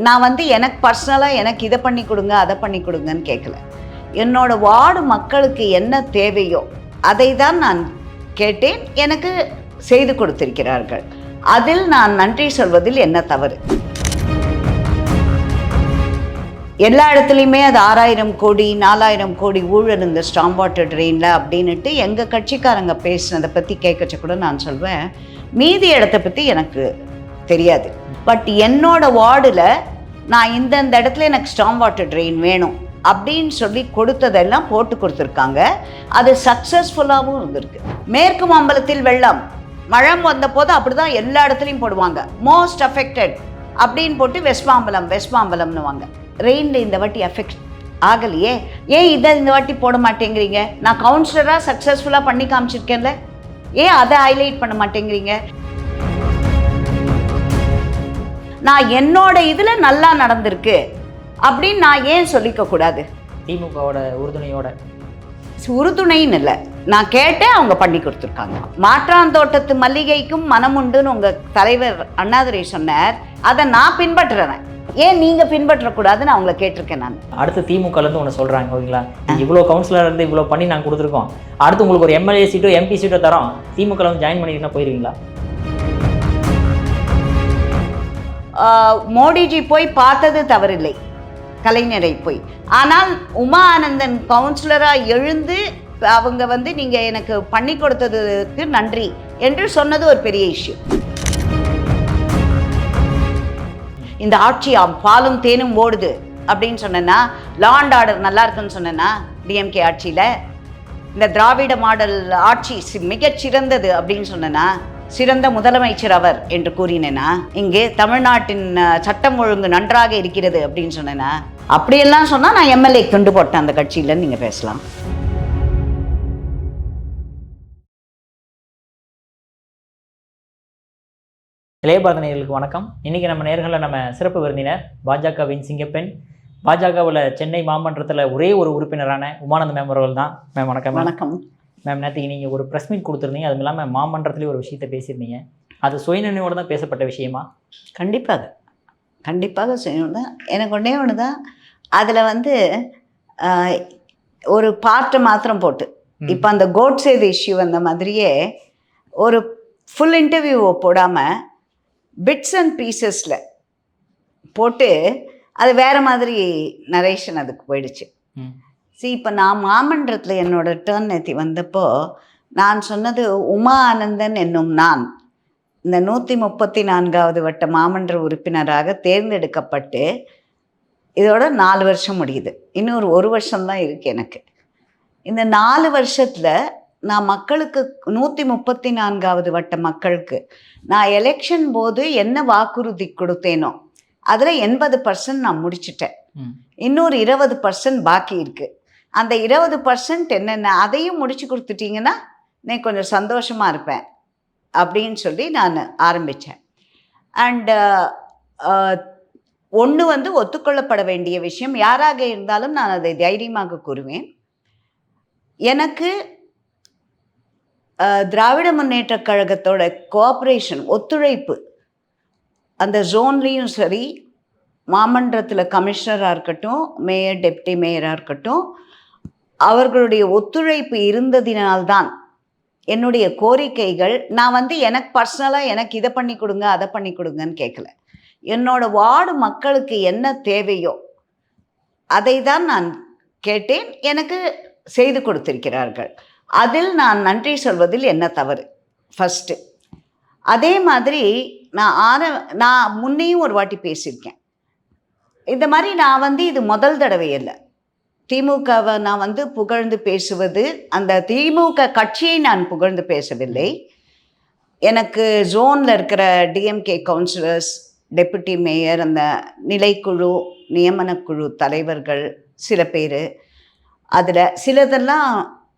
நான் வந்து எனக்கு பர்சனலாக எனக்கு இதை பண்ணி கொடுங்க அதை பண்ணி கொடுங்கன்னு கேட்கல. என்னோட வார்டு மக்களுக்கு என்ன தேவையோ அதை தான் நான் கேட்டேன். எனக்கு செய்து கொடுத்திருக்கிறார்கள். அதில் நான் நன்றி சொல்வதில் என்ன தவறு? எல்லா இடத்துலையுமே அது 6000 கோடி 4000 கோடி ஊழல் இந்த ஸ்டாம் வாட்டர் ட்ரெயினில் அப்படின்ட்டு எங்கள் கட்சிக்காரங்க பேசினதை பற்றி கேட்கச்ச கூட நான் சொல்வேன், மீதி இடத்த பற்றி எனக்கு தெரியாது. பட் என்னோட வார்டில் நான் இந்த இடத்துல எனக்கு ஸ்டாம் வாட்டர் ட்ரெயின் வேணும் அப்படின்னு சொல்லி கொடுத்ததெல்லாம் போட்டு கொடுத்துருக்காங்க. அது சக்ஸஸ்ஃபுல்லாகவும் இருந்திருக்கு. மேற்கு மாம்பலத்தில் வெள்ளம் மழை வந்த போது அப்படி தான் எல்லா இடத்துலையும் போடுவாங்க, மோஸ்ட் அஃபெக்டட் அப்படின்னு போட்டு வெஸ்ட் மாம்பலம்னு வாங்க. ரெயினில் இந்த வாட்டி அஃபெக்ட் ஆகலையே, ஏன் இதை இந்த வாட்டி போட மாட்டேங்கிறீங்க? நான் கவுன்சிலராக சக்ஸஸ்ஃபுல்லாக பண்ணி காமிச்சிருக்கேன்ல, ஏன் அதை ஹைலைட் பண்ண மாட்டேங்கிறீங்க? நான் என்னோட இதில் நல்லா நடந்திருக்கு அப்படின்னு நான் ஏன் சொல்லிக்க கூடாது? திமுகவோட உறுதுணைன்னு இல்லை, நான் கேட்டேன், அவங்க பண்ணி கொடுத்துருக்காங்க. மாற்றாந்தோட்டத்து மல்லிகைக்கும் மனமுண்டுன்னு உங்கள் தலைவர் அண்ணாதுரை சொன்னார், அதை நான் பின்பற்றுறேன், ஏன் நீங்கள் பின்பற்றக்கூடாதுன்னு அவங்கள கேட்டிருக்கேன். நான் அடுத்து திமுகலேருந்து ஒன்று சொல்கிறாங்க, ஓகேங்களா, இவ்வளோ கவுன்சிலர் இருந்து இவ்வளோ பண்ணி நாங்கள் கொடுத்துருக்கோம், அடுத்து உங்களுக்கு ஒரு எம்எல்ஏ சீட்டோ எம்பி சீட்டோ தரோம், திமுகவில் வந்து ஜாயின் பண்ணிங்கன்னா போயிடுவீங்களா? மோடிஜி போய் பார்த்தது தவறில்லை, கலைஞரை போய். ஆனால் உமா ஆனந்தன் கவுன்சிலராக எழுந்து அவங்க வந்து நீங்கள் எனக்கு பண்ணி கொடுத்ததுக்கு நன்றி என்று சொன்னது ஒரு பெரிய இஷ்யூ. இந்த ஆட்சி பாலும் தேனும் ஓடுது அப்படின்னு சொன்னேன்னா, லா அண்ட் ஆர்டர் நல்லா இருக்குன்னு சொன்னேன்னா, டிஎம்கே ஆட்சியில் இந்த திராவிட மாடல் ஆட்சி மிகச்சிறந்தது அப்படின்னு சொன்னேன்னா, சிறந்த முதலமைச்சர் அவர் என்று கூறினேனா, இங்கே தமிழ்நாட்டின் சட்டம் ஒழுங்கு நன்றாக இருக்கிறது அப்படின்னு சொன்னேன்னா, அப்படியெல்லாம் சொன்னால் நான் எம்எல்ஏ கொண்டு போட்டேன் அந்த கட்சியிலன்னு நீங்கள் பேசலாம். இளையபாரத நேயர்களுக்கு வணக்கம். இன்றைக்கி நம்ம நேர்களில் நம்ம சிறப்பு விருந்தினர் பாஜகவின் சிங்கப்பெண், பாஜகவில் சென்னை மாமன்றத்தில் ஒரே ஒரு உறுப்பினரான உமானந்த மேம் அவர்கள் தான். மேம் வணக்கம். வணக்கம் மேம். நேற்றுக்கு நீங்கள் ஒரு ப்ரெஸ் மீட் கொடுத்துருந்தீங்க, அதுவும் இல்லாமல் மாமன்றத்துலேயே ஒரு விஷயத்தை பேசியிருந்தீங்க, அது சுயநினைவோடு தான் பேசப்பட்ட விஷயமா? கண்டிப்பாக சுயநினைவு தான். எனக்கு ஒன்று தான், அதில் வந்து ஒரு பார்ட்டை மாத்திரம் போட்டு, இப்போ அந்த கோட்ஸேது இஷ்யூ அந்த மாதிரியே ஒரு ஃபுல் இன்டர்வியூவை போடாமல் பிட்ஸ் அண்ட் பீசஸில் போட்டு அது வேறு மாதிரி நரேஷன் அதுக்கு போயிடுச்சு. இப்போ நான் மாமன்றத்தில் என்னோட டேர்ன் நேத்தி வந்தப்போ நான் சொன்னது, உமா ஆனந்தன் என்னும் நான் இந்த 134வது வட்ட மாமன்ற உறுப்பினராக தேர்ந்தெடுக்கப்பட்டு இதோட 4 வருஷம் முடியுது. இன்னொரு 1 வருஷம்தான் இருக்குது எனக்கு. இந்த 4 வருஷத்தில் நான் மக்களுக்கு 134வது வட்ட மக்களுக்கு நான் எலெக்ஷன் போது என்ன வாக்குறுதி கொடுத்தேனோ அதில் 80% நான் முடிச்சிட்டேன். இன்னொரு 20% பாக்கி இருக்குது. அந்த 20% என்னென்ன அதையும் முடிச்சு கொடுத்துட்டீங்கன்னா நான் கொஞ்சம் சந்தோஷமாக இருப்பேன் அப்படின்னு சொல்லி நான் ஆரம்பித்தேன். அண்டு ஒன்று வந்து ஒத்துக்கொள்ளப்பட வேண்டிய விஷயம், யாராக இருந்தாலும் நான் அதை தைரியமாக கூறுவேன். எனக்கு திராவிட முன்னேற்ற கழகத்தோட கோஆப்ரேஷன் ஒத்துழைப்பு அந்த ஜோன்லேயும் சரி, மாமன்றத்தில் கமிஷனராக இருக்கட்டும், மேயர் டெப்டி மேயராக இருக்கட்டும், அவர்களுடைய ஒத்துழைப்பு இருந்ததினால்தான் என்னுடைய கோரிக்கைகள், நான் வந்து எனக்கு பர்சனலாக எனக்கு இதை பண்ணி கொடுங்க அதை பண்ணி கொடுங்கன்னு கேட்கல. என்னோட வார்டு மக்களுக்கு என்ன தேவையோ அதை தான் நான் கேட்டேன். எனக்கு செய்து கொடுத்திருக்கிறார்கள். அதில் நான் நன்றி சொல்வதில் என்ன தவறு? ஃபஸ்ட்டு. அதே மாதிரி நான் முன்னையும் ஒரு வாட்டி பேசியிருக்கேன் இந்த மாதிரி. நான் வந்து இது முதல் தடவை இல்லை, திமுகவை நான் வந்து புகழ்ந்து பேசுவது, அந்த திமுக கட்சியை நான் புகழ்ந்து பேசவில்லை. எனக்கு ஜோனில் இருக்கிற டிஎம்கே கவுன்சிலர்ஸ், டெப்புட்டி மேயர், அந்த நிலைக்குழு நியமனக்குழு தலைவர்கள் சில பேர், அதில் சிலதெல்லாம்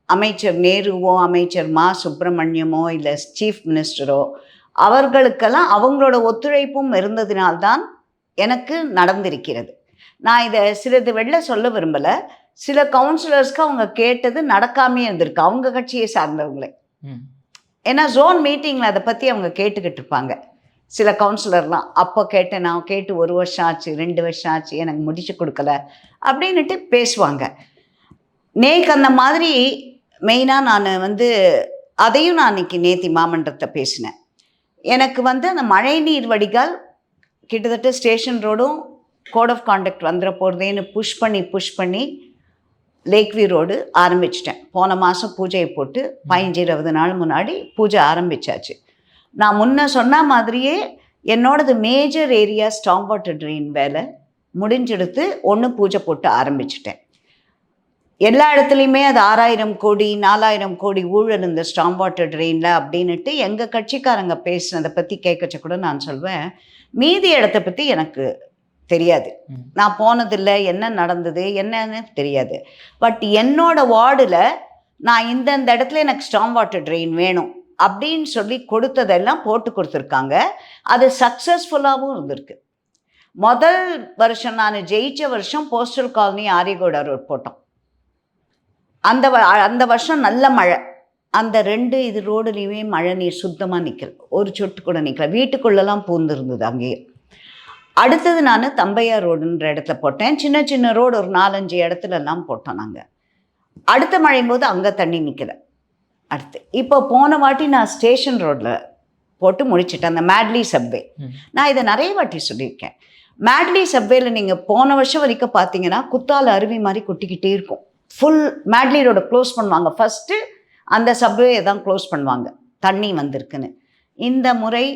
அமைச்சர் நேருவோ அமைச்சர் மா சுப்பிரமணியமோ இல்லை சீஃப் மினிஸ்டரோ, அவர்களுக்கெல்லாம் அவங்களோட ஒத்துழைப்பும் இருந்ததினால்தான் எனக்கு நடந்திருக்கிறது. நான் இதை சிலது வெளில சொல்ல விரும்பலை. சில கவுன்சிலர்ஸ்க்கு அவங்க கேட்டது நடக்காமே இருந்திருக்கு, அவங்க கட்சியை சார்ந்தவங்களே. ஏன்னா ஜோன் மீட்டிங்கில் அதை பற்றி அவங்க கேட்டுக்கிட்டு இருப்பாங்க. சில கவுன்சிலர்லாம் அப்போ கேட்டேன், நான் கேட்டு 1 வருஷம் ஆச்சு, 2 வருஷம் ஆச்சு, எனக்கு முடிச்சு கொடுக்கல அப்படின்னுட்டு பேசுவாங்க. நேக்கு அந்த மாதிரி மெயினாக நான் வந்து அதையும் நான் அன்றைக்கி நேத்தி மாமன்றத்தை பேசினேன். எனக்கு வந்து அந்த மழைநீர் வடிகால் கிட்டத்தட்ட ஸ்டேஷன் ரோடும் கோட் ஆஃப் கான்டக்ட் வந்துட போகிறதேன்னு புஷ் பண்ணி லேக்வியூ ரோடு ஆரம்பிச்சிட்டேன். போன மாதம் பூஜையை போட்டு 15-20 நாள் முன்னாடி பூஜை ஆரம்பித்தாச்சு. நான் முன்ன சொன்ன மாதிரியே என்னோடது மேஜர் ஏரியா ஸ்டாம் வாட்டர் ட்ரெயின் வேலை முடிஞ்செடுத்து பூஜை போட்டு ஆரம்பிச்சிட்டேன். எல்லா இடத்துலையுமே அது 6000 கோடி 4000 கோடி ஊழல் இந்த ஸ்டாம் வாட்டர் ட்ரெயினில் அப்படின்னுட்டு எங்கள் கட்சிக்காரங்க பேசினதை பற்றி கேட்கச்ச கூட நான் சொல்வேன், மீதி இடத்த பற்றி எனக்கு தெரியாது, நான் போனதில்லை, என்ன நடந்தது என்னன்னு தெரியாது. பட் என்னோட வார்டில் நான் இந்தந்த இடத்துல எனக்கு ஸ்டாம் வாட்டர் ட்ரெயின் வேணும் அப்படின்னு சொல்லி கொடுத்ததெல்லாம் போட்டு கொடுத்துருக்காங்க. அது சக்ஸஸ்ஃபுல்லாகவும் இருந்திருக்கு. முதல் வருஷம் நான் ஜெயிச்ச வருஷம் போஸ்டல் காலனி ஆரியகோடா ரோட் போட்டோம். அந்த வருஷம் நல்ல மழை. அந்த 2 ரோடுலேயுமே மழை நீர் சுத்தமாக நிற்கல, ஒரு சொட்டு கூட நிற்கல, வீட்டுக்குள்ளெல்லாம் பூந்துருந்தது அங்கேயே. அடுத்தது நான் தம்பையார் ரோடுன்ற இடத்துல போட்டேன். சின்ன சின்ன ரோடு ஒரு 4-5 இடத்துலலாம் போட்டோம் நாங்கள். அடுத்த மழையும் போது அங்கே தண்ணி நிற்கலை. அடுத்து இப்போ போன வாட்டி நான் ஸ்டேஷன் ரோட்டில் போட்டு முடிச்சிட்டேன், அந்த மேட்லி சப்வே. நான் இதை நிறைய வாட்டி சொல்லியிருக்கேன். மேட்லி சப்வேல நீங்கள் போன வருஷம் வரைக்கும் பார்த்தீங்கன்னா குத்தால அருவி மாதிரி கொட்டிக்கிட்டே இருக்கும். ஃபுல் மேட்லி ரோடை க்ளோஸ் பண்ணுவாங்க, ஃபஸ்ட்டு அந்த சப்வே தான் க்ளோஸ் பண்ணுவாங்க தண்ணி வந்திருக்குன்னு. இந்த முறை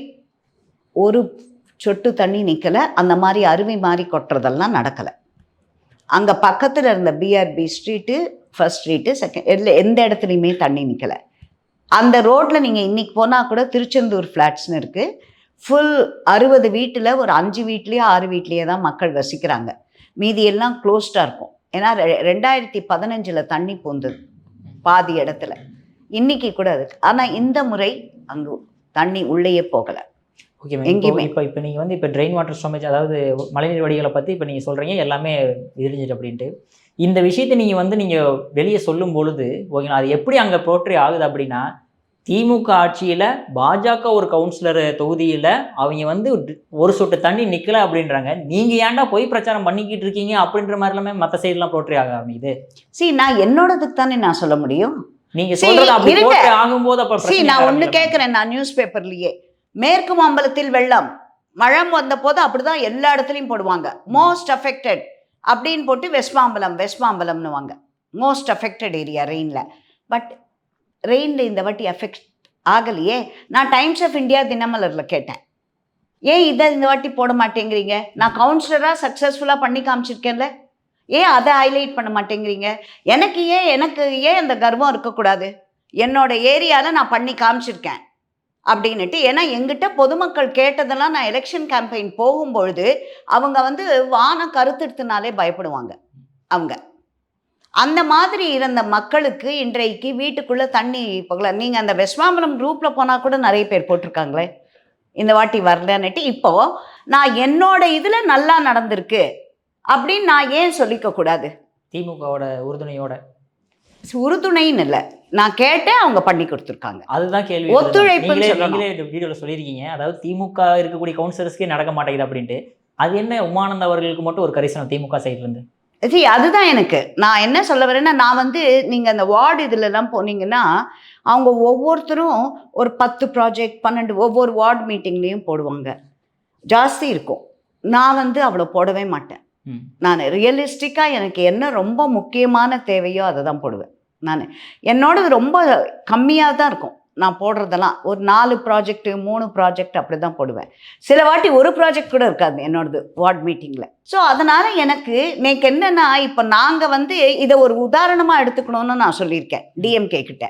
ஒரு சொட்டு தண்ணி நிற்கலை, அந்த மாதிரி அருவி மாதிரி கொட்டுறதெல்லாம் நடக்கலை. அங்கே பக்கத்தில் இருந்த PRP street, first street, second, எந்த இடத்துலையுமே தண்ணி நிற்கலை. அந்த ரோட்டில் நீங்கள் இன்றைக்கி போனால் கூட திருச்செந்தூர் ஃப்ளாட்ஸ்னு இருக்குது. ஃபுல் 60 வீட்டில் ஒரு 5 வீட்லேயோ 6 வீட்லேயே தான் மக்கள் வசிக்கிறாங்க, மீதியெல்லாம் க்ளோஸ்டாக இருக்கும். ஏன்னா 2015 தண்ணி போந்தது பாதி இடத்துல, இன்றைக்கி கூட அதுக்கு. ஆனால் இந்த முறை அங்கே தண்ணி உள்ளேயே போகலை. ஓகே, எங்கேயுமே. இப்போ நீங்கள் வந்து இப்போ ட்ரெயின் வாட்டர் ஸ்டோரேஜ், அதாவது மழைநீர் வடிகளை பற்றி இப்போ நீங்கள் சொல்கிறீங்க, எல்லாமே எரிஞ்சிட்டு அப்படின்ட்டு. இந்த விஷயத்தை நீங்கள் வெளியே சொல்லும் பொழுது ஓகேங்களா, அது எப்படி அங்கே போற்றி ஆகுது அப்படின்னா, திமுக ஆட்சியில் பாஜக ஒரு கவுன்சிலர் தொகுதியில் அவங்க வந்து ஒரு சொட்டு தண்ணி நிற்கலை அப்படின்றாங்க. நீங்கள் ஏன்டா போய் பிரச்சாரம் பண்ணிக்கிட்டு இருக்கீங்க அப்படின்ற மாதிரி எல்லாமே மற்ற சைடெலாம் போற்றி ஆக ஆரம்பிக்குது. நான் என்னோடதுக்கு தானே நான் சொல்ல முடியும். நீங்கள் சொல்கிறது அப்படி போற்றி ஆகும்போது அப்போ நான் ஒன்று கேட்குறேன். நான் நியூஸ் பேப்பர்லேயே மேற்கு மாம்பலத்தில் வெள்ளம், மழை வந்த போது அப்படிதான் எல்லா இடத்துலையும் போடுவாங்க, மோஸ்ட் அஃபெக்டட் அப்படின்னு போட்டு வெஸ்ட் மாம்பலம்னுவாங்க, மோஸ்ட் அஃபெக்டட் ஏரியா ரெயினில். பட் ரெயினில் இந்த வாட்டி அஃபெக்ட் ஆகலையே. நான் டைம்ஸ் ஆஃப் இந்தியா தினமலரில் கேட்டேன், ஏன் இதை இந்த வாட்டி போட மாட்டேங்கிறீங்க? நான் கவுன்சிலராக சக்ஸஸ்ஃபுல்லாக பண்ணி காமிச்சிருக்கேன்ல, ஏன் அதை ஹைலைட் பண்ண மாட்டேங்கிறீங்க? எனக்கு ஏன் அந்த கர்வம் இருக்கக்கூடாது? என்னோட ஏரியாவில் நான் பண்ணி காமிச்சிருக்கேன் அப்படின்னுட்டு. ஏன்னா எங்கிட்ட பொதுமக்கள் கேட்டதெல்லாம் நான் எலெக்ஷன் கேம்பெயின் போகும்பொழுது அவங்க வந்து வானம் கருத்தெடுத்துனாலே பயப்படுவாங்க. அவங்க அந்த மாதிரி இருந்த மக்களுக்கு இன்றைக்கு வீட்டுக்குள்ளே தண்ணி போகல. நீங்கள் அந்த வெஸ்ட்மாம்பலம் குரூப்பில் போனால் கூட நிறைய பேர் போட்டிருக்காங்களே இந்த வாட்டி வரலன்னுட்டு. இப்போது நான் என்னோட இதில் நல்லா நடந்திருக்கு அப்படின்னு நான் ஏன் சொல்லிக்கக்கூடாது? திமுகவோட உறுதுணைன்னு இல்லை, நான் கேட்டேன், அவங்க பண்ணி கொடுத்துருக்காங்க. அதுதான் கேள்வி. ஒத்துழைப்புன்னு வீடியோவில் சொல்லியிருக்கீங்க, அதாவது திமுக இருக்கக்கூடிய கவுன்சிலர்ஸ்க்கே நடக்க மாட்டேங்குது அப்படின்ட்டு. அது என்ன உமானந்த் அவர்களுக்கு மட்டும் ஒரு கரிசனம் திமுக சைட்லேருந்து? அதுதான் எனக்கு நான் என்ன சொல்ல வரேன்னா, நான் வந்து நீங்கள் அந்த வார்டு இதுலலாம் போனீங்கன்னா அவங்க ஒவ்வொருத்தரும் ஒரு 10 ப்ராஜெக்ட் 12 ஒவ்வொரு வார்டு மீட்டிங்லேயும் போடுவாங்க, ஜாஸ்தி இருக்கும். நான் வந்து அவ்வளோ போடவே மாட்டேன். நான் ரியலிஸ்டிக்காக எனக்கு என்ன ரொம்ப முக்கியமான தேவையோ அதை தான் போடுவேன். நான் என்னோடது ரொம்ப கம்மியாக தான் இருக்கும் நான் போடுறதெல்லாம். ஒரு 4 ப்ராஜெக்ட் 3 ப்ராஜெக்ட் அப்படி தான் போடுவேன். சில வாட்டி ஒரு ப்ராஜெக்ட் கூட இருக்காது என்னோடது வார்டு மீட்டிங்கில். ஸோ அதனால் எனக்கு என்னென்னா, இப்போ நாங்கள் வந்து இதை ஒரு உதாரணமாக எடுத்துக்கணும்னு நான் சொல்லியிருக்கேன் டிஎம்கே கிட்ட.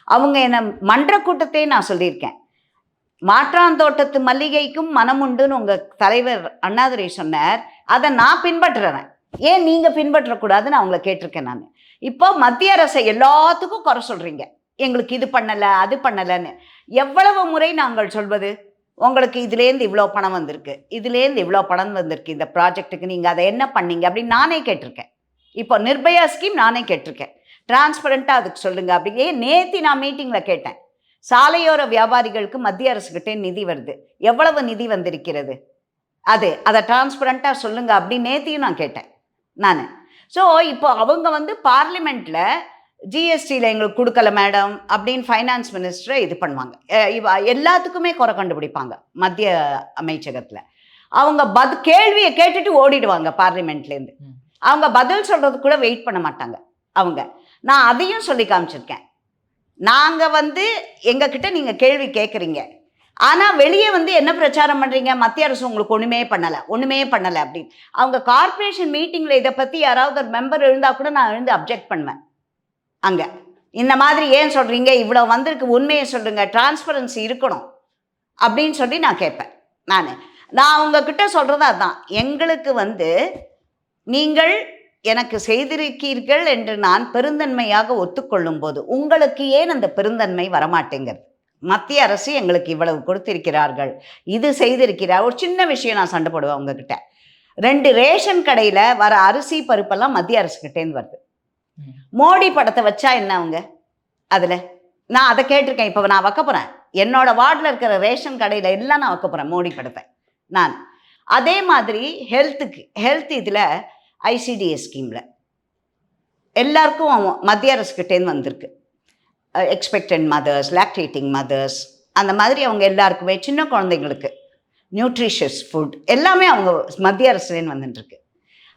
அவங்க என்னை மன்ற கூட்டத்தையே நான் சொல்லியிருக்கேன், மாற்றாந்தோட்டத்து மல்லிகைக்கும் மனமுண்டுன்னு உங்கள் தலைவர் அண்ணாதுரை சொன்னார், அதை நான் பின்பற்றுறேன், ஏன் நீங்கள் பின்பற்றக்கூடாதுன்னு அவங்கள கேட்டிருக்கேன் நான். இப்போ மத்திய அரசை எல்லாத்துக்கும் குறை சொல்கிறீங்க, எங்களுக்கு இது பண்ணலை அது பண்ணலைன்னு. எவ்வளவு முறை நாங்கள் சொல்வது, உங்களுக்கு இதுலேருந்து இவ்வளோ பணம் வந்திருக்கு, இதுலேருந்து இவ்வளோ பணம் வந்திருக்கு இந்த ப்ராஜெக்ட்டுக்கு, நீங்கள் அதை என்ன பண்ணீங்க அப்படின்னு நானே கேட்டிருக்கேன். இப்போ நிர்பயா ஸ்கீம் நானே கேட்டிருக்கேன், டிரான்ஸ்பரண்ட்டாக அதுக்கு சொல்லுங்கள் அப்படிங்க. நேற்று நான் மீட்டிங்கில் கேட்டேன், சாலையோர வியாபாரிகளுக்கு மத்திய அரசுகிட்டே நிதி வருது. எவ்வளவு நிதி வந்திருக்கிறது? அதை டிரான்ஸ்பரண்ட்டாக சொல்லுங்க அப்படின்னு நேத்தியும் நான் கேட்டேன் நான். ஸோ இப்போ அவங்க வந்து பார்லிமெண்ட்டில் ஜிஎஸ்டியில் எங்களுக்கு கொடுக்கல மேடம் அப்படின்னு ஃபைனான்ஸ் மினிஸ்டரை இது பண்ணுவாங்க. எல்லாத்துக்குமே குறை கண்டுபிடிப்பாங்க மத்திய அமைச்சகத்தில். அவங்க கேள்வியை கேட்டுட்டு ஓடிடுவாங்க பார்லிமெண்ட்லேருந்து. அவங்க பதில் சொல்கிறது கூட வெயிட் பண்ண மாட்டாங்க அவங்க. நான் அதையும் சொல்லி காமிச்சிருக்கேன். நாங்கள் வந்து எங்ககிட்ட நீங்கள் கேள்வி கேட்குறீங்க, ஆனால் வெளியே வந்து என்ன பிரச்சாரம் பண்ணுறீங்க, மத்திய அரசு உங்களுக்கு ஒன்றுமே பண்ணலை அப்படின்னு. அவங்க கார்ப்பரேஷன் மீட்டிங்கில் இதை பற்றி யாராவது ஒரு மெம்பர் எழுந்தால் கூட நான் எழுந்து அப்ஜெக்ட் பண்ணுவேன். அங்கே இந்த மாதிரி ஏன் சொல்கிறீங்க, இவ்வளோ வந்திருக்கு, உண்மையை சொல்லுங்க, டிரான்ஸ்பரன்சி இருக்கணும் அப்படின்னு சொல்லி நான் கேட்பேன். நான் உங்ககிட்ட சொல்கிறது அதுதான். எங்களுக்கு வந்து நீங்கள் எனக்கு செய்திருக்கீர்கள் என்று நான் பெருந்தன்மையாக ஒத்துக்கொள்ளும் போது உங்களுக்கு ஏன் அந்த பெருந்தன்மை வரமாட்டேங்கிறது? மத்திய அரசு எங்களுக்கு இவ்வளவு கொடுத்திருக்கிறார்கள், இது செய்திருக்கிறார். ஒரு சின்ன விஷயம் நான் சண்டை போடுவேன் உங்ககிட்ட. 2 ரேஷன் கடையில் வர அரிசி பருப்பெல்லாம் மத்திய அரசுக்கிட்டேருந்து வருது. மோடி படத்தை வச்சா என்ன அவங்க அதில்? நான் அதை கேட்டிருக்கேன். இப்போ நான் வைக்க போகிறேன், என்னோட வார்டில் இருக்கிற ரேஷன் கடையில் எல்லாம் நான் வைக்க போகிறேன் மோடி படத்தை நான். அதே மாதிரி ஹெல்த் இதில் ஐசிடிஎஸ் ஸ்கீமில் எல்லாருக்கும் மத்திய அரசுக்கிட்டேருந்து வந்திருக்கு. எக்ஸ்பெக்டன்ட் மதர்ஸ், லாக்டேட்டிங் மதர்ஸ், அந்த மாதிரி அவங்க எல்லாருக்குமே, சின்ன குழந்தைங்களுக்கு நியூட்ரிஷியஸ் ஃபுட் எல்லாமே அவங்க மத்திய அரசுலேருந்து வந்துட்டுருக்கு.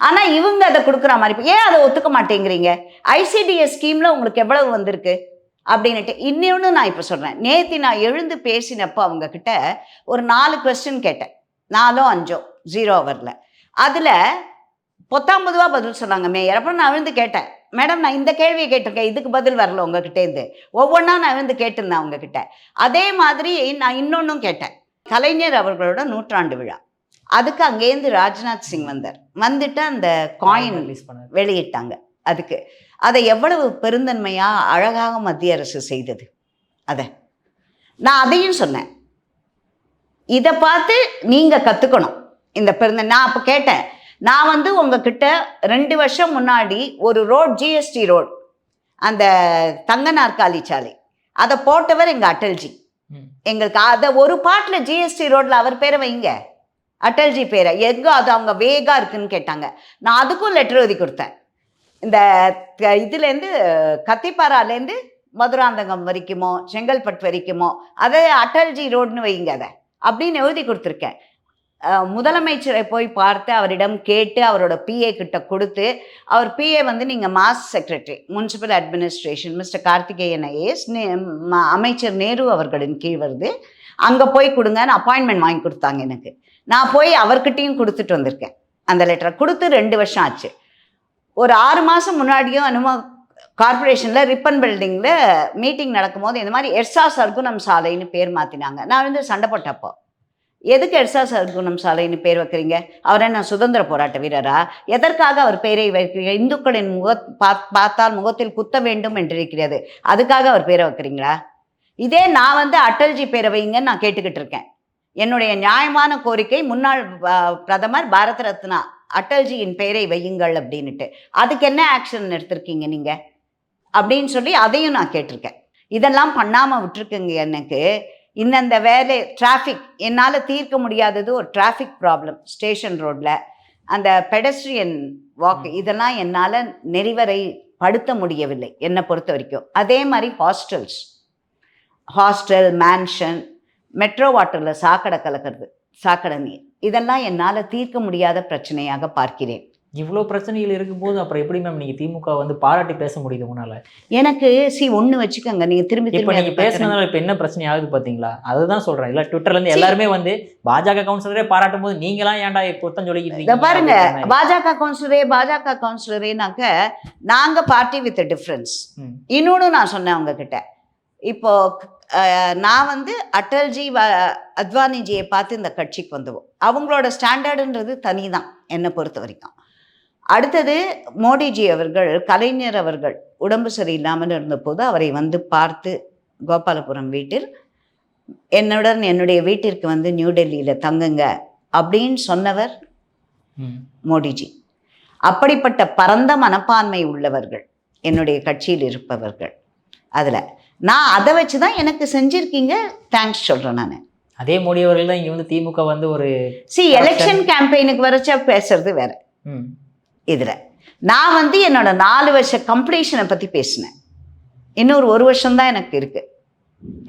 ஆனால் இவங்க அதை கொடுக்குற மாதிரி ஏன் அதை ஒத்துக்க மாட்டேங்கிறீங்க? ஐசிடிஎஸ் ஸ்கீமில் உங்களுக்கு எவ்வளவு வந்திருக்கு அப்படின்ட்டு. இன்னொன்று நான் இப்போ சொல்கிறேன், நேற்று நான் எழுந்து பேசினப்போ அவங்கக்கிட்ட ஒரு 4 கொஸ்டின் கேட்டேன், 4 5 0 வரல. அதில் 19 ரூபா பதில் சொன்னாங்க மேயர். அப்புறம் நான் எழுந்து கேட்டேன், மேடம் நான் இந்த கேள்வியை கேட்டிருக்கேன், இதுக்கு பதில் வரல உங்ககிட்டேருந்து. ஒவ்வொன்றா நான் எழுந்து கேட்டிருந்தேன் அவங்கக்கிட்ட. அதே மாதிரி நான் இன்னொன்றும் கேட்டேன். கலைஞர் அவர்களோட 100ஆண்டு விழா, அதுக்கு அங்கேருந்து ராஜ்நாத் சிங் வந்துட்டு அந்த காயின் வெளியிட்டாங்க. அதுக்கு அதை எவ்வளவு பெருந்தன்மையாக அழகாக மத்திய அரசு செய்தது. நான் அதையும் சொன்னேன், இதை பார்த்து நீங்கள் கற்றுக்கணும் இந்த நான் அப்போ கேட்டேன், நான் வந்து உங்ககிட்ட 2 வருஷம் முன்னாடி ஒரு ரோட், ஜிஎஸ்டி ரோட், அந்த தங்க நாற்காலி சாலை, அதை போட்டவர் எங்கள் அட்டல்ஜி. எங்களுக்கு அதை ஒரு பாட்டில் ஜிஎஸ்டி ரோட்டில் அவர் பேரை வைங்க, அட்டல்ஜி பேரை. எங்கே அது அவங்க வேகா இருக்குன்னு கேட்டாங்க. நான் அதுக்கும் லெட்டர் எழுதி கொடுத்தேன். இந்த இதுலேருந்து கத்திப்பாராலேருந்து மதுராந்தகம் வரைக்குமோ செங்கல்பட்டு வரைக்குமோ அதை அட்டல்ஜி ரோடுன்னு வைங்க அதை அப்படின்னு எழுதி கொடுத்துருக்கேன். முதலமைச்சரை போய் பார்த்து அவரிடம் கேட்டு அவரோட பிஏ கிட்ட கொடுத்து, அவர் பிஏ வந்து நீங்கள் mass secretary municipal administration mister Karthikeyan IAS, அமைச்சர் நேரு அவர்களின் கீழ் வருது, அங்கே போய் கொடுங்கன்னு அப்பாயின்மெண்ட் வாங்கி கொடுத்தாங்க எனக்கு. நான் போய் அவர்கிட்டையும் கொடுத்துட்டு வந்திருக்கேன். அந்த லெட்டரை கொடுத்து 2 வருஷம் ஆச்சு. ஒரு 6 மாதம் முன்னாடியும் கார்பரேஷனில் ரிப்பன் பில்டிங்கில் மீட்டிங் நடக்கும்போது இந்த மாதிரி எர்சா சர்க்குணம் சாலைன்னு பேர் மாற்றினாங்க. நான் வந்து சண்டை போட்டப்போ, எதுக்கு எர்சா சர்க்குணம் சாலைன்னு பேர் வைக்கிறீங்க? அவர் என்ன சுதந்திர போராட்ட வீரரா? எதற்காக அவர் பெயரை வைக்கிறீங்க? இந்துக்களின் பார்த்தால் முகத்தில் குத்த வேண்டும் என்றிருக்கிறது, அதுக்காக அவர் பேரை வைக்கிறீங்களா? இதே நான் வந்து அட்டல்ஜி பேரை வைங்கன்னு நான் கேட்டுக்கிட்டு இருக்கேன். என்னுடைய நியாயமான கோரிக்கை, முன்னாள் பிரதமர் பாரத ரத்னா அட்டல்ஜியின் பெயரை வையுங்கள் அப்படின்னுட்டு. அதுக்கு என்ன ஆக்ஷன் எடுத்திருக்கீங்க நீங்கள் அப்படின்னு சொல்லி அதையும் நான் கேட்டிருக்கேன். இதெல்லாம் பண்ணாமல் விட்டுருக்குங்க. எனக்கு இந்தந்த வேலை, டிராஃபிக் என்னால் தீர்க்க முடியாதது ஒரு டிராஃபிக் ப்ராப்ளம் ஸ்டேஷன் ரோட்டில், அந்த பெடஸ்ட்ரியன் வாக், இதெல்லாம் என்னால் நெறிவரைப்படுத்த முடியவில்லை என்னை பொறுத்த வரைக்கும். அதே மாதிரி ஹாஸ்டல், மேன்ஷன், மெட்ரோ வாட்டரில் சாக்கடை கலக்கிறது, சாக்கடை நீர், இதெல்லாம் என்னால் தீர்க்க முடியாத பிரச்சனையாக பார்க்கிறேன். இவ்வளோ பிரச்சனைகள் இருக்கும்போது அப்புறம் எப்படி மேம் நீங்கள் திமுக வந்து பாராட்டி பேச முடியுது உங்களால்? எனக்கு ஒன்று வச்சுக்கோங்க, நீங்கள் திரும்பி இப்போ நீங்கள் பேசுனதுனால இப்போ என்ன பிரச்சனை ஆகுது பார்த்தீங்களா? அதுதான் சொல்கிறேன். இல்லை, ட்விட்டர்லேருந்து எல்லாருமே வந்து பாஜக கவுன்சிலரே பாராட்டும் போது நீங்களாம் ஏன்டா பொருத்தம் சொல்லிக்கிட்டு பாருங்க, பாஜக கவுன்சிலரேனாக்க நாங்கள் பார்ட்டி வித் டிஃப்ரென்ஸ். இன்னொன்று நான் சொன்னேன் உங்ககிட்ட, இப்போ நான் வந்து அட்டல்ஜி அத்வானிஜியை பார்த்து இந்த கட்சிக்கு வந்துவோம். அவங்களோட ஸ்டாண்டர்டுன்றது தனி தான் என்னை பொறுத்த வரைக்கும். அடுத்தது மோடிஜி அவர்கள், கலைஞர் அவர்கள் உடம்பு சரியில்லாமல் இருந்தபோது அவரை வந்து பார்த்து கோபாலபுரம் வீட்டில் என்னுடைய வீட்டிற்கு வந்து நியூ டெல்லியில் தங்குங்க அப்படின்னு சொன்னவர் மோடிஜி. அப்படிப்பட்ட பரந்த மனப்பான்மை உள்ளவர்கள் என்னுடைய கட்சியில் இருப்பவர்கள். அதில் நான் அதை வச்சு தான் எனக்கு செஞ்சுருக்கீங்க, தேங்க்ஸ் சொல்கிறேன் நான். அதே மோடி அவர்கள் தான் இங்கே வந்து திமுக வந்து ஒரு எலெக்ஷன் கேம்பெயினுக்கு வரைச்சா பேசுறது வேற. இதில் நான் வந்து என்னோட 4 வருஷ கம்ப்ளீஷனை பற்றி பேசினேன். இன்னொரு 1 வருஷம்தான் எனக்கு இருக்குது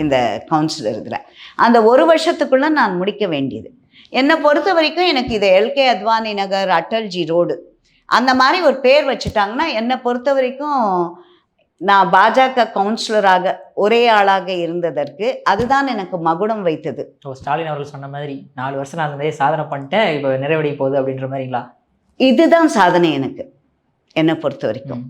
இந்த கவுன்சிலர் இதில். அந்த 1 வருஷத்துக்குள்ளே நான் முடிக்க வேண்டியது. என்னை பொறுத்த வரைக்கும் எனக்கு இதை எல்கே அத்வானி நகர், அட்டல்ஜி ரோடு அந்த மாதிரி ஒரு பேர் வச்சுட்டாங்கன்னா என்னை பொறுத்த வரைக்கும் நான் பாஜக கவுன்சிலராக ஒரே ஆளாக இருந்ததற்கு அதுதான் எனக்கு மகுடம் வைத்தது. ஸ்டாலின் அவர்கள் சொன்ன மாதிரி 4 வருஷம் நான் அந்த சாதனை பண்ணிட்டேன், இப்போ நிறைவடைய போகுது அப்படின்ற மாதிரிங்களா? இதுதான் சாதனை எனக்கு, என்னை பொறுத்த வரைக்கும்.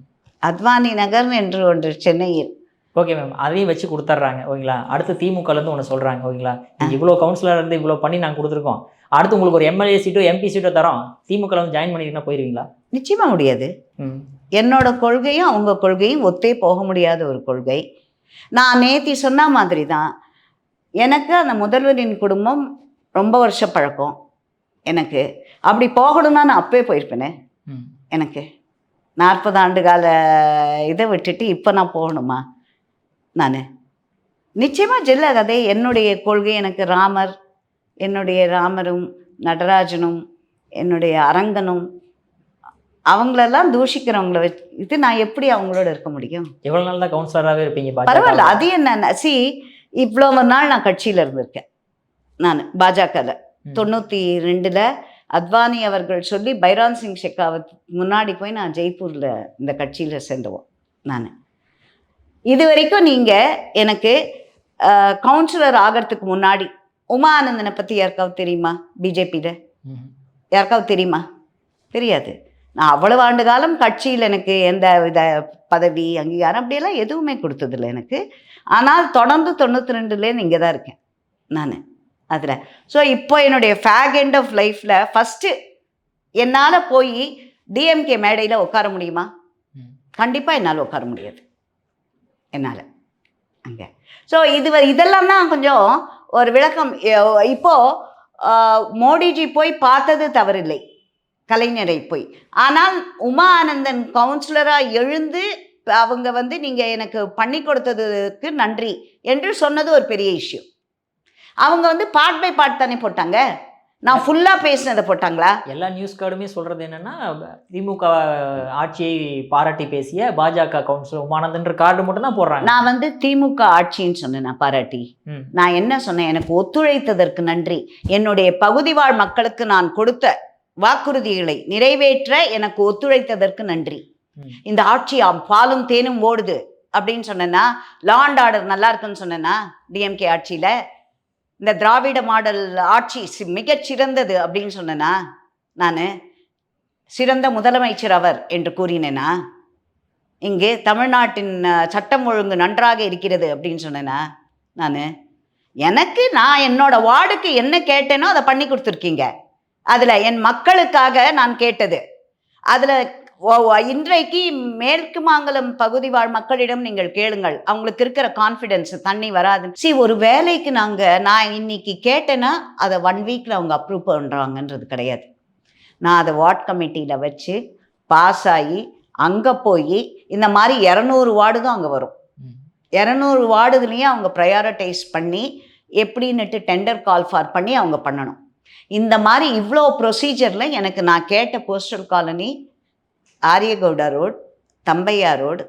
அத்வானி நகர் என்று ஒன்று சென்னையில். ஓகே மேம், அதையும் வச்சு கொடுத்துட்றாங்க ஓகேங்களா. அடுத்து திமுகலேருந்து ஒன்று சொல்கிறாங்க ஓகேங்களா, இவ்வளோ கவுன்சிலர் இருந்து இவ்வளோ பண்ணி நாங்கள் கொடுத்துருக்கோம், அடுத்து உங்களுக்கு ஒரு எம்எல்ஏ சீட்டோ எம்பி சீட்டோ தரோம், திமுக வந்து ஜாயின் பண்ணிங்கன்னா போயிருவீங்களா? நிச்சயமாக முடியாது. என்னோட கொள்கையும் அவங்க கொள்கையும் ஒத்தே போக முடியாத ஒரு கொள்கை. நான் நேத்தி சொன்ன மாதிரி தான், எனக்கு அந்த முதல்வரின் குடும்பம் ரொம்ப வருஷ பழக்கம். எனக்கு அப்படி போகணும்னா நான் அப்பவே போயிருப்பேனே. எனக்கு 40 ஆண்டு கால இதை விட்டுட்டு இப்போ நான் போகணுமா? நான் நிச்சயமாக ஜெல்லாது. அதே என்னுடைய கொள்கை. எனக்கு என்னுடைய ராமரும் நடராஜனும் என்னுடைய அரங்கனும் அவங்களெல்லாம் தூஷிக்கிறவங்கள வச்சு நான் எப்படி அவங்களோட இருக்க முடியும்? எவ்வளோ நாள் தான் கவுன்சிலராகவே இருப்பீங்க? பரவாயில்ல, அது என்ன இவ்வளோ நாள் நான் கட்சியில் இருந்திருக்கேன். நான் பாஜகவில் 92 அத்வானி அவர்கள் சொல்லி பைரான் சிங் ஷெகாவத் முன்னாடி போய் நான் ஜெய்ப்பூரில் இந்த கட்சியில் சேர்ந்துவோம். நான் இது வரைக்கும் நீங்கள் எனக்கு கவுன்சிலர் ஆகிறதுக்கு முன்னாடி உமா ஆனந்தனை பற்றி யாருக்காவது தெரியுமா? பிஜேபியில் யாருக்காவது தெரியுமா? தெரியாது. நான் அவ்வளவு ஆண்டு காலம் கட்சியில் எனக்கு எந்த வித பதவி அங்கீகாரம் அப்படியெல்லாம் எதுவுமே கொடுத்ததில்லை எனக்கு. ஆனால் தொடர்ந்து 92லேருந்து இங்கே தான் இருக்கேன் நான் அதில். ஸோ இப்போ என்னுடைய ஃபேக் எண்ட் ஆஃப் லைஃப்பில் ஃபஸ்ட்டு என்னால் போய் டிஎம்கே மேடையில் உட்கார முடியுமா? கண்டிப்பாக என்னால் உட்கார முடியாது, என்னால் அங்கே. ஸோ இதெல்லாம் தான் கொஞ்சம் ஒரு விளக்கம். இப்போது மோடிஜி போய் பார்த்தது தவறில்லை, கலைஞரை போய். ஆனால் உமா ஆனந்தன் கவுன்சிலராக எழுந்து அவங்க வந்து நீங்கள் எனக்கு பண்ணி கொடுத்ததுக்கு நன்றி என்று சொன்னது ஒரு பெரிய இஷ்யூ. அவங்க வந்து பார்ட் பை பார்ட் தானே போட்டாங்க, நான் ஃபுல்லாக பேசினதை போட்டாங்களா? எல்லா நியூஸ் கார்டுமே சொல்கிறது என்னென்னா திமுக ஆட்சியை பாராட்டி பேசிய பாஜக கவுன்சிலர் உமானந்தன்ற கார்டு மட்டும் தான் போடுறாங்க. நான் வந்து திமுக ஆட்சின்னு சொன்னேன், நான் பாராட்டி. நான் என்ன சொன்னேன்? எனக்கு ஒத்துழைத்ததற்கு நன்றி, என்னுடைய பகுதி வாழ் மக்களுக்கு நான் கொடுத்த வாக்குறுதிகளை நிறைவேற்ற எனக்கு ஒத்துழைத்ததற்கு நன்றி. இந்த ஆட்சி பாலும் தேனும் ஓடுது அப்படின்னு சொன்னேன்னா, லா அண்ட் ஆர்டர் நல்லா இருக்குன்னு சொன்னேன்னா, டிஎம்கே ஆட்சியில் இந்த திராவிட மாடல் ஆட்சி மிகச்சிறந்தது அப்படின்னு சொன்னேன்னா, நான் சிறந்த முதலமைச்சர் அவர் என்று கூறினேனா? இங்கே தமிழ்நாட்டின் சட்டம் ஒழுங்கு நன்றாக இருக்கிறது அப்படின்னு சொன்னேன்னா? நான் என்னோட வார்டுக்கு என்ன கேட்டேனோ அதை பண்ணி கொடுத்துருக்கீங்க. அதில் என் மக்களுக்காக நான் கேட்டது. அதில் இன்றைக்கு மேற்கு மாங்கலம் பகுதி வாழ் மக்களிடம் நீங்கள் கேளுங்கள், அவங்களுக்கு இருக்கிற கான்ஃபிடென்ஸ் தண்ணி வராது. ஒரு வேலைக்கு நான் இன்னைக்கு கேட்டேன்னா அதை 1 வீக்கில் அவங்க அப்ரூவ் பண்ணுறாங்கன்றது கிடையாது. நான் அதை வார்ட் கமிட்டியில் வச்சு பாஸ் ஆகி அங்கே போய் இந்த மாதிரி 200 வார்டு தான் அங்கே வரும். 200 வார்டுலேயும் அவங்க ப்ரையாரிட்டைஸ் பண்ணி எப்படின்னுட்டு டெண்டர் கால் ஃபார் பண்ணி அவங்க பண்ணணும். இந்த மாதிரி இவ்வளோ ப்ரொசீஜரில் எனக்கு நான் கேட்ட postal colony, Aryagowda road, Thambiah road,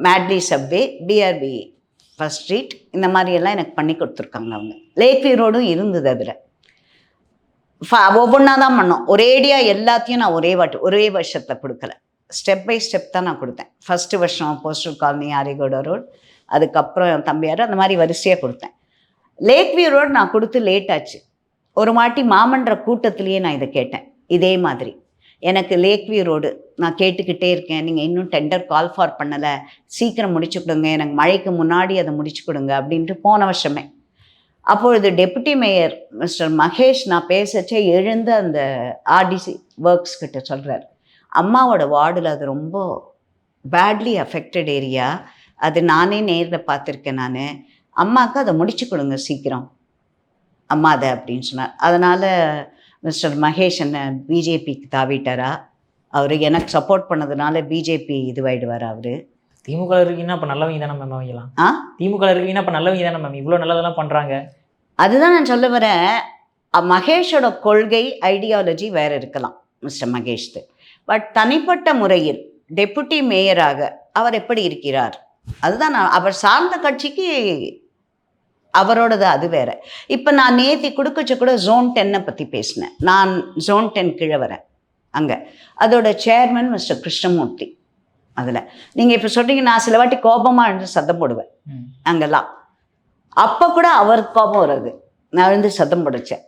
Madley subway, PRP first street, இந்த மாதிரியெல்லாம் எனக்கு பண்ணி கொடுத்துருக்காங்க அவங்க. லேக் வியூ ரோடும் இருந்தது. அதில் ஒவ்வொன்றா தான் பண்ணோம். ஒரேடியாக எல்லாத்தையும் நான் ஒரே வருஷத்தில் கொடுக்கல, ஸ்டெப் பை ஸ்டெப் தான் நான் கொடுத்தேன். ஃபஸ்ட்டு வருஷம் போஸ்டல் காலனி, ஆரியகவுடா ரோடு, அதுக்கப்புறம் தம்பையார், அந்த மாதிரி வரிசையாக கொடுத்தேன். லேக் வியூ ரோடு நான் கொடுத்து லேட் ஆச்சு. ஒரு மாட்டி மாமன்ற கூட்டத்திலேயே நான் இதை கேட்டேன், இதே மாதிரி எனக்கு லேக் வியூ ரோடு நான் கேட்டுக்கிட்டே இருக்கேன், நீங்கள் இன்னும் டெண்டர் கால் ஃபார் பண்ணலை, சீக்கிரம் முடிச்சு கொடுங்க, எனக்கு மழைக்கு முன்னாடி அதை முடிச்சு கொடுங்க அப்படின்ட்டு போன வருஷமே. அப்பொழுது டெப்யூட்டி மேயர் மிஸ்டர் மகேஷ் நான் பேசச்சே எழுந்து அந்த ஆர்டிசி ஒர்க்ஸ் கிட்ட சொல்கிறார், அம்மாவோட வார்டில் அது ரொம்ப பேட்லி அஃபெக்டட் ஏரியா, அது நானே நேரில் பார்த்துருக்கேன், நான் அம்மாவுக்கு அதை முடிச்சு கொடுங்க சீக்கிரம் அம்மா அதை அப்படின்னு சொன்னார். அதனால் மிஸ்டர் மகேஷ் என்ன பிஜேபிக்கு தாவிட்டாரா? அவர் எனக்கு சப்போர்ட் பண்ணதுனால பிஜேபி இதுவாயிடுவார் அவர். திமுக இருக்கீங்கன்னா அப்போ நல்லவங்க தானே மேம் அவங்கலாம். ஆ திமுக இருக்கீங்கன்னா அப்போ நல்லவங்க தானே மேம், இவ்வளோ நல்லதெல்லாம் பண்ணுறாங்க. அதுதான் நான் சொல்ல வரேன். மகேஷோட கொள்கை ஐடியாலஜி வேற இருக்கலாம் மிஸ்டர் மகேஷ்து. பட் தனிப்பட்ட முறையில் டெப்புட்டி மேயராக அவர் எப்படி இருக்கிறார், அதுதான் நான் அவர் சார்ந்த கட்சிக்கு அவரோடது அது வேற. இப்போ நான் நேத்தி கொடுக்கச்ச கூட Zone 10 பற்றி பேசினேன். நான் Zone 10 கீழே வரேன். அங்கே அதோட சேர்மன் மிஸ்டர் கிருஷ்ணமூர்த்தி. அதில் நீங்கள் இப்போ சொல்கிறீங்க, நான் சில வாட்டி கோபமாக எழுந்து சத்தம் போடுவேன் அங்கெல்லாம். அப்போ கூட அவருக்கு கோபம் வருது, நான் எழுந்து சத்தம் போடுச்சேன்.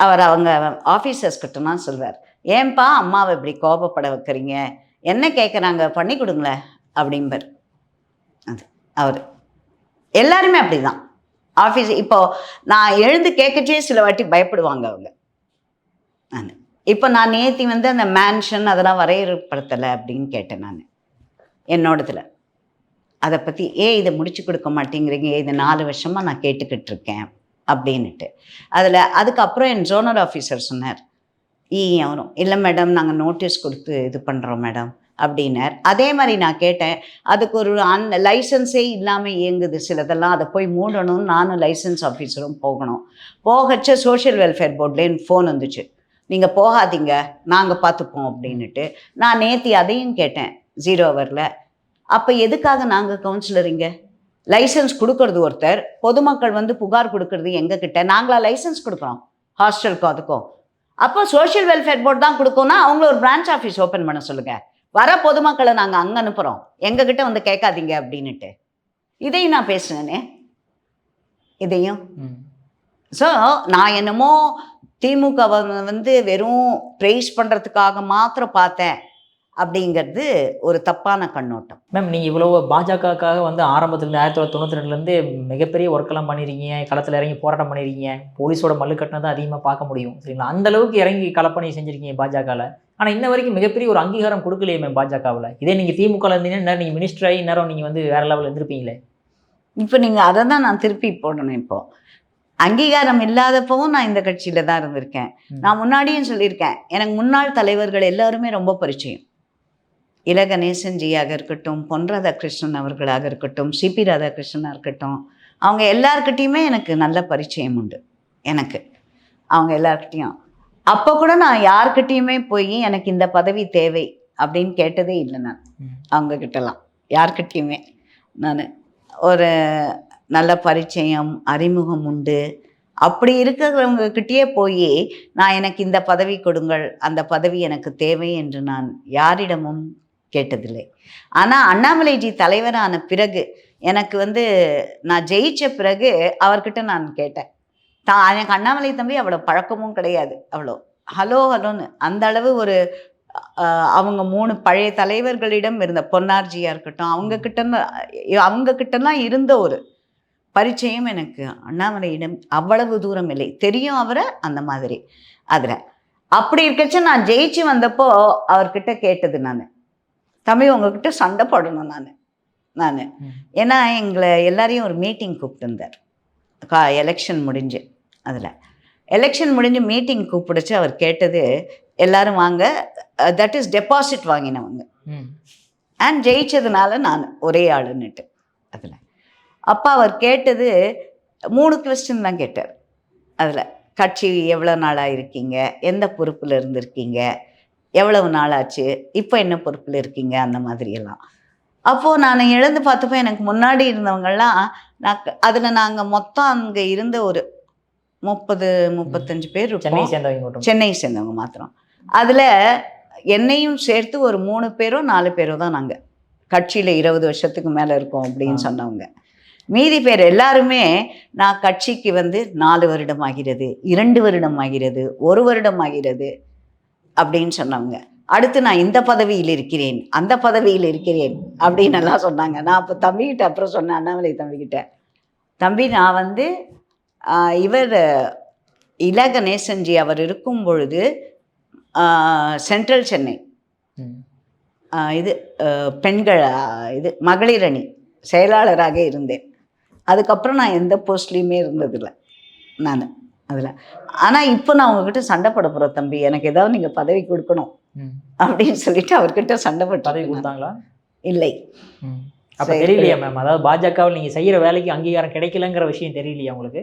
அவங்க ஆஃபீஸர்ஸ் கிட்டலாம் சொல்வார், ஏன்பா அம்மாவை இப்படி கோபப்பட வைக்கிறீங்க, என்ன கேட்குறாங்க பண்ணி கொடுங்களேன் அப்படிம்பர். அது அவர் எல்லாருமே அப்படி தான் ஆஃபீஸ். இப்போது நான் எழுந்து கேட்கச்சே சில வாட்டி பயப்படுவாங்க அவங்க. இப்போ நான் நேத்தி வந்து அந்த மேன்ஷன் அதெல்லாம் வரையறுப்படுத்தலை அப்படின்னு கேட்டேன் நான் என்னோடதுல. அதை பற்றி இதை முடிச்சு கொடுக்க மாட்டேங்கிறீங்க, இது 4 வருஷமாக நான் கேட்டுக்கிட்டு இருக்கேன் அப்படின்னுட்டு. அதுக்கப்புறம் என் ஜோனல் ஆஃபீஸர் சொன்னார், அவரும் இல்லை மேடம் நாங்கள் நோட்டீஸ் கொடுத்து இது பண்ணுறோம் மேடம் அப்படின்னார். அதே மாதிரி நான் கேட்டேன், அதுக்கு ஒரு லைசன்ஸே இல்லாமல் இயங்குது சிலதெல்லாம், அதை போய் மூடணும்னு நானும் லைசன்ஸ் ஆஃபீஸரும் போகச்ச சோஷியல் வெல்ஃபேர் போர்ட்லேன்னு ஃபோன் வந்துச்சு, நீங்கள் போகாதீங்க நாங்கள் பார்த்துப்போம் அப்படின்னுட்டு. நான் நேத்தி அதையும் கேட்டேன் 0 ஹவரில். அப்போ எதுக்காக நாங்கள் கவுன்சிலரிங்க லைசன்ஸ் கொடுக்கறது ஒருத்தர், பொதுமக்கள் வந்து புகார் கொடுக்கறது எங்ககிட்ட, நாங்களா லைசன்ஸ் கொடுக்குறோம் ஹாஸ்டலுக்கும் அதுக்கும். அப்போ சோஷியல் வெல்ஃபேர் போர்டு தான் கொடுக்கோன்னா அவங்கள ஒரு பிரான்ச் ஆஃபீஸ் ஓப்பன் பண்ண சொல்லுங்கள், வர பொதுமக்களை நாங்கள் அங்கே அனுப்புகிறோம், எங்ககிட்ட வந்து கேட்காதீங்க அப்படின்னுட்டு. இதையும் நான் பேசுனேனே இதையும். ஸோ நான் என்னமோ திமுக வந்து வெறும் ப்ரைஸ் பண்ணுறதுக்காக மாத்திரம் பார்த்தேன் அப்படிங்கிறது ஒரு தப்பான கண்ணோட்டம். மேம் நீங்கள் இவ்வளோ பாஜகவுக்காக வந்து ஆரம்பத்தில் 1992 மிகப்பெரிய ஒர்க்கெல்லாம் பண்ணியிருக்கீங்க, களத்தில் இறங்கி போராட்டம் பண்ணியிருக்கீங்க, போலீஸோட மல்லு கட்டினதான் அதிகமாக பார்க்க முடியும் சரிங்களா, அந்த அளவுக்கு இறங்கி களப்பணி செஞ்சுருக்கீங்க பாஜகவில். ஆனால் இன்ன வரைக்கும் மிகப்பெரிய ஒரு அங்கீகாரம் கொடுக்கலையே மேம் பாஜகவில். இதே நீங்கள் திமுகவில் இருந்தீங்கன்னா நீங்கள் மினிஸ்டர் ஆகி நேரம் நீங்கள் வந்து வேறு லெவலில் இருந்திருப்பீங்களே. இப்போ நீங்கள் அதை தான் நான் திருப்பி போடணும். இப்போது அங்கீகாரம் இல்லாதப்பவும் நான் இந்த கட்சியில் தான் இருந்திருக்கேன். நான் முன்னாடியும் சொல்லியிருக்கேன், எனக்கு முன்னாள் தலைவர்கள் எல்லாருமே ரொம்ப பரிச்சயம். இல கணேசன்ஜியாக இருக்கட்டும், பொன் ராதாகிருஷ்ணன் அவர்களாக இருக்கட்டும், சிபி ராதாகிருஷ்ணனாக இருக்கட்டும், அவங்க எல்லார்கிட்டையுமே எனக்கு நல்ல பரிச்சயம் உண்டு. எனக்கு அவங்க எல்லார்கிட்டையும் அப்போ கூட நான் யார்கிட்டையுமே போய் எனக்கு இந்த பதவி தேவை அப்படின்னு கேட்டதே இல்லை. நான் அவங்கக்கிட்டலாம் யார்கிட்டையுமே நான் ஒரு நல்ல பரிச்சயம் அறிமுகம் உண்டு. அப்படி இருக்கிறவங்கக்கிட்டேயே போய் நான் எனக்கு இந்த பதவி கொடுங்கள், அந்த பதவி எனக்கு தேவை என்று நான் யாரிடமும் கேட்டதில்லை. ஆனால் அண்ணாமலைஜி தலைவரான பிறகு எனக்கு வந்து நான் ஜெயித்த பிறகு அவர்கிட்ட நான் கேட்டேன். எனக்கு அண்ணாமலை தம்பி அவ்வளோ பழக்கமும் கிடையாது, அவ்வளோ ஹலோன்னு அந்த அளவு ஒரு அவங்க 3 பழைய தலைவர்களிடம் இருந்த பொன்னார்ஜியாக இருக்கட்டும், அவங்கக்கிட்டலாம் இருந்த ஒரு பரிச்சயம் எனக்கு அண்ணாமலையிடம் அவ்வளவு தூரம் இல்லை. தெரியும் அவரை அந்த மாதிரி. அதில் அப்படி இருக்கச்ச நான் ஜெயிச்சு வந்தப்போ அவர்கிட்ட கேட்டது, நான் தம்பி உங்ககிட்ட சண்டை போடணும் நான் ஏன்னா எங்களை எல்லாரையும் ஒரு மீட்டிங் கூப்பிட்டுருந்தார் எலெக்ஷன் முடிஞ்சு. அதில் எலெக்ஷன் முடிஞ்சு மீட்டிங் கூப்பிடுச்சு. அவர் கேட்டது, எல்லாரும் வாங்க, தட் இஸ் டெபாசிட் வாங்கினவங்க அண்ட் ஜெயிச்சதுனால நான் ஒரே ஆளுன்னுட்டு. அதில் அப்போ அவர் கேட்டது 3 கொஸ்டின் தான் கேட்டார். அதில் கட்சி எவ்வளோ நாளாக இருக்கீங்க, எந்த பொறுப்பில் இருந்திருக்கீங்க, எவ்வளவு நாளாச்சு, இப்போ என்ன பொறுப்பில் இருக்கீங்க, அந்த மாதிரியெல்லாம். அப்போது நான் எழுந்து பார்த்தப்போ எனக்கு முன்னாடி இருந்தவங்கெல்லாம் அதில் நாங்கள் மொத்தம் அங்கே இருந்த ஒரு 30-35 பேர் இருப்போம், சென்னை சேர்ந்தவங்க மாத்திரம். அதில் என்னையும் சேர்த்து ஒரு 3 பேரோ 4 பேரோ தான் நாங்கள் கட்சியில் 20 வருஷத்துக்கு மேலே இருக்கோம் அப்படின்னு சொன்னவங்க. மீதி பேர் எல்லாருமே நான் கட்சிக்கு வந்து 4 வருடம் ஆகிறது, 2 வருடம் ஆகிறது, 1 வருடம் ஆகிறது அப்படின்னு சொன்னவங்க. அடுத்து நான் இந்த பதவியில் இருக்கிறேன், அந்த பதவியில் இருக்கிறேன் அப்படின்னு எல்லாம் சொன்னாங்க. நான் அப்போ தம்பிக்கிட்ட அப்புறம் சொன்னேன், அண்ணாமலை தம்பிக்கிட்ட, தம்பி நான் வந்து இவர் இல கணேசன்ஜி அவர் இருக்கும் பொழுது சென்ட்ரல் சென்னை இது பெண்கள் இது மகளிர் அணி செயலாளராக இருந்தேன். அதுக்கப்புறம் நான் எந்த போஸ்ட்லேயுமே இருந்ததில்லை நான் அதில். ஆனால் இப்போ நான் உங்ககிட்ட சண்டை போட போகிறேன் தம்பி, எனக்கு ஏதாவது நீங்கள் பதவி கொடுக்கணும் அப்படின்னு சொல்லிட்டு அவர்கிட்ட சண்டை போட்டு. பதவி கொடுத்தாங்களா? இல்லை, அப்போ தெரியலையா மேம்? அதாவது பாஜகவில் நீங்கள் செய்கிற வேலைக்கு அங்கீகாரம் கிடைக்கலங்கிற விஷயம் தெரியலையா உங்களுக்கு?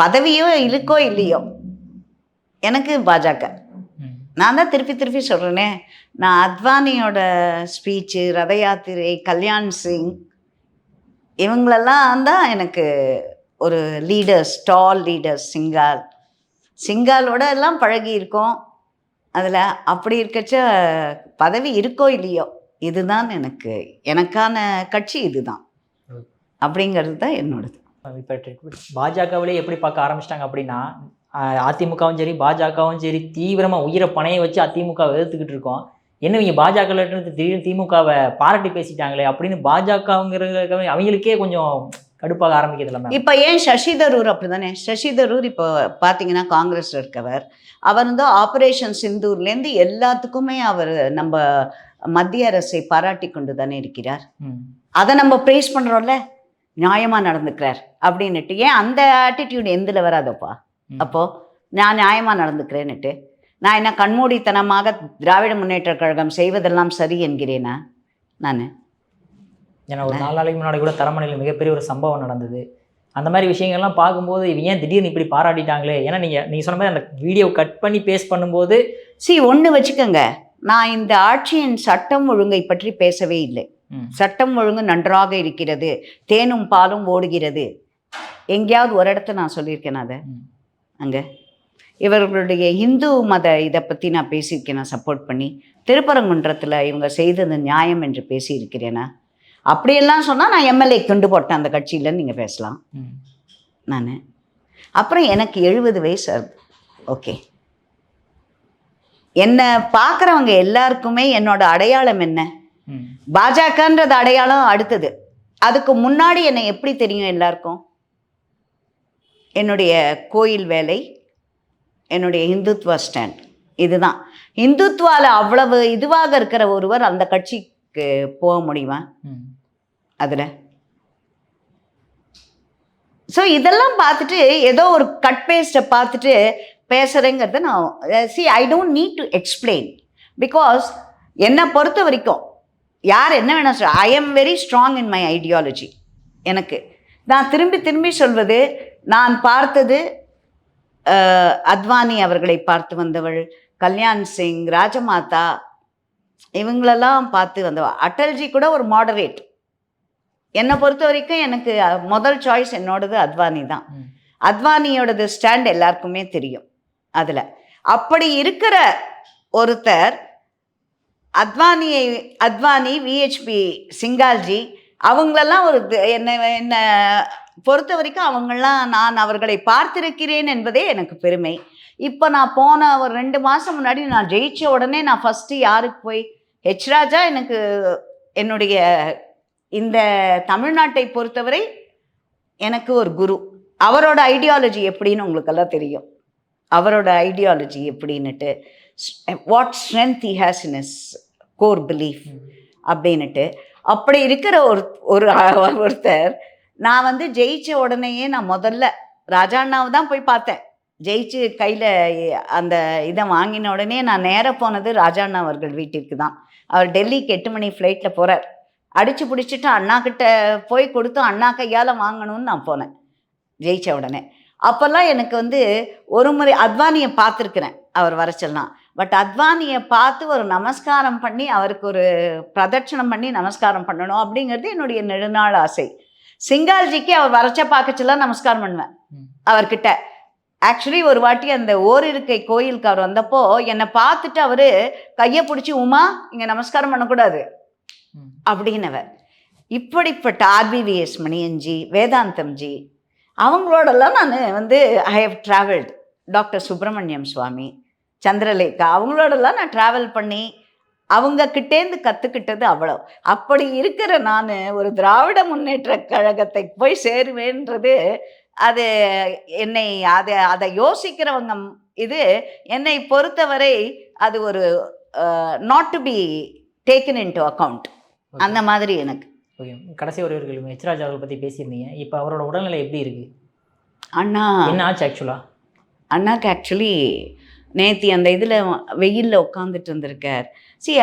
பதவியோ இருக்கோ இல்லையோ எனக்கு பாஜக. நான் தான் திருப்பி திருப்பி சொல்கிறேனே, நான் அத்வானியோட ஸ்பீச்சு, ரத யாத்திரை, கல்யாண் சிங் இவங்களெல்லாம் தான் எனக்கு ஒரு லீடர்ஸ், டால் லீடர்ஸ். சிங்காலோட எல்லாம் பழகி இருக்கோம். அதில் அப்படி இருக்கச்ச பதவி இருக்கோ இல்லையோ இதுதான் எனக்கான கட்சி இதுதான் அப்படிங்கிறது தான் என்னோடது. இப்போ பாஜகவிலே எப்படி பார்க்க ஆரம்பிச்சிட்டாங்க அப்படின்னா, அதிமுகவும் சரி பாஜகவும் சரி தீவிரமாக உயிரை பணைய வச்சு அதிமுகவை எதிர்த்துக்கிட்டு இருக்கோம். என்ன இவங்க பாஜகவில் திடீர்னு திமுகவை பாராட்டி பேசிட்டாங்களே அப்படின்னு பாஜகங்கிறது அவங்களுக்கே கொஞ்சம் கடுப்பாக ஆரம்பிக்கிறது. இப்போ ஏன் சசி தரூர் அப்படிதானே? சசி தரூர் இப்போ பார்த்தீங்கன்னா காங்கிரஸில் இருக்கவர். அவர் வந்து ஆப்ரேஷன் சிந்தூர்லேருந்து எல்லாத்துக்குமே அவர் நம்ம மத்திய அரசை பாராட்டி கொண்டு தானே இருக்கிறார். அதை நம்ம ப்ரைஸ் பண்ணுறோம்ல, நியாயமாக நடந்துக்கிறார் அப்படின்னுட்டு. ஏன் அந்த ஆட்டிடியூட் எந்தில் வராதப்பா? அப்போது நான் நியாயமாக நடந்துக்கிறேன்னுட்டு நான் என்ன கண்மூடித்தனமாக திராவிட முன்னேற்ற கழகம் செய்வதெல்லாம் சரி என்கிறேனா நான்? ஏன்னா ஒரு 4 நாளைக்கு முன்னாடி கூட தரமணியில் மிகப்பெரிய ஒரு சம்பவம் நடந்தது. அந்த மாதிரி விஷயங்கள்லாம் பார்க்கும்போது இவங்க ஏன் திடீர்னு இப்படி பாராட்டிட்டாங்களே? ஏன்னா நீங்கள் சொன்ன மாதிரி அந்த வீடியோ கட் பண்ணி பேஸ்ட் பண்ணும்போது ஒன்று வச்சுக்கோங்க, நான் இந்த ஆட்சியின் சட்டம் ஒழுங்கை பற்றி பேசவே இல்லை. சட்டம் ஒழுங்கு நன்றாக இருக்கிறது, தேனும் பாலும் ஓடுகிறது. எங்கேயாவது ஒரு இடத்த நான் சொல்லியிருக்கேன் அதை? அங்கே இவர்களுடைய இந்து மத இதை பற்றி நான் பேசியிருக்கேன், சப்போர்ட் பண்ணி. திருப்பரங்குன்றத்தில் இவங்க செய்தது நியாயம் என்று பேசியிருக்கிறேனா? அப்படியெல்லாம் சொன்னால் நான் எம்எல்ஏ கொண்டு போட்டேன் அந்த கட்சியிலன்னு நீங்கள் பேசலாம். நான் அப்புறம் எனக்கு 70 வயசு. ஓகே, என்னை பார்க்குறவங்க எல்லாருக்குமே என்னோட அடையாளம் என்ன? பாஜகன்றது அடையாளம் அடுத்தது. அதுக்கு முன்னாடி என்னை எப்படி தெரியும் எல்லாருக்கும்? என்னுடைய கோயில் வேலை, என்னுடைய இந்துத்வா ஸ்டாண்ட், இதுதான். இந்துத்வாவில் அவ்வளவு இதுவாக இருக்கிற ஒருவர் அந்த கட்சிக்கு போக முடியுமா? அதில் ஸோ இதெல்லாம் பார்த்துட்டு ஏதோ ஒரு கட் பேஸ்ட்டை பார்த்துட்டு பேசுகிறேங்கிறத நான் I don't need to explain. Because என்னை பொறுத்த வரைக்கும் யார் என்ன வேணால் சொல்ல, I am very strong in my ideology. எனக்கு நான் திரும்பி திரும்பி சொல்வது, நான் பார்த்தது அத்வானி அவர்களை பார்த்து வந்தவள், கல்யாண் சிங், ராஜமாதா இவங்களெல்லாம் பார்த்து வந்தவள். அட்டல்ஜி கூட ஒரு மாடரேட். என்னை பொறுத்த வரைக்கும் எனக்கு முதல் சாய்ஸ் என்னோடது அத்வானி தான். அத்வானியோடது ஸ்டாண்ட் எல்லாருக்குமே தெரியும். அதில் அப்படி இருக்கிற ஒருத்தர் அத்வானி, விஹெச்பி சிங்கால்ஜி அவங்களெல்லாம் ஒரு என்னை பொறுத்த வரைக்கும் அவங்களாம் நான் அவர்களை பார்த்திருக்கிறேன் என்பதே எனக்கு பெருமை. இப்போ நான் போன ஒரு 2 மாதம் முன்னாடி நான் ஜெயிச்ச உடனே நான் ஃபஸ்ட்டு யாருக்கு போய், ஹெச் ராஜா எனக்கு என்னுடைய இந்த தமிழ்நாட்டை பொறுத்தவரை எனக்கு ஒரு குரு. அவரோட ஐடியாலஜி எப்படின்னு உங்களுக்கெல்லாம் தெரியும். அவரோட ஐடியாலஜி எப்படின்னுட்டு, what strength he has in is core belief அப்படின்னுட்டு. அப்படி இருக்கிற ஒருத்தர் நான் வந்து ஜெயிச்ச உடனேயே நான் முதல்ல ராஜாண்ணாவை தான் போய் பார்த்தேன். ஜெயிச்சு கையில் அந்த இதை வாங்கின உடனே நான் நேராக போனது ராஜாண்ணா அவர்கள் வீட்டிற்கு தான். அவர் டெல்லிக்கு 8 மணி ஃப்ளைட்டில் போகிறார். அடித்து பிடிச்சிட்டு அண்ணாக்கிட்ட போய் கொடுத்து அண்ணா கையால் வாங்கணும்னு நான் போனேன் ஜெயிச்ச உடனே. அப்போல்லாம் எனக்கு வந்து ஒரு முறை அத்வானியை பார்த்துருக்குறேன் அவர் வரச்செல்லாம். பட் அத்வானியை பார்த்து ஒரு நமஸ்காரம் பண்ணி அவருக்கு ஒரு பிரதட்சணம் பண்ணி நமஸ்காரம் பண்ணணும் அப்படிங்கிறது என்னுடைய நெடுநாள் ஆசை. சிங்கால்ஜிக்கு அவர் வரச்ச பார்க்கச்செல்லாம் நமஸ்காரம் பண்ணுவேன் அவர்கிட்ட. ஆக்சுவலி ஒரு வாட்டி அந்த ஓரிருக்கை கோயிலுக்கு அவர் வந்தப்போ என்னை பார்த்துட்டு அவர் கையை பிடிச்சி, உமா இங்கே நமஸ்காரம் பண்ணக்கூடாது அப்படின்னவர். இப்படிப்பட்ட ஆர்பிவிஎஸ் மணியன்ஜி, வேதாந்தம்ஜி அவங்களோடலாம் நான் வந்து I have travelled. Doctor Subramaniam Swamy, Chandralekha அவங்களோடலாம் நான் ட்ராவல் பண்ணி அவங்கக்கிட்டேருந்து கற்றுக்கிட்டது அவ்வளோ. அப்படி இருக்கிற நான் ஒரு திராவிட முன்னேற்ற கழகத்தை போய் சேருவேன்றது அது என்னை அதை யோசிக்கிறவங்க இது என்னை பொறுத்தவரை அது ஒரு not to be taken in to account அந்த மாதிரி எனக்கு. ஓகே, கடைசி ஒரு கேள்வி. ஹெச் ராஜா அவரை பற்றி பேசியிருந்தீங்க. இப்போ அவரோட உடல்நிலை எப்படி இருக்குது? அண்ணா என்ன ஆச்சு ஆக்சுவலாக? அண்ணாக்கு ஆக்சுவலி நேற்று அந்த இதில் வெயிலில் உட்காந்துட்டு இருந்திருக்கார்.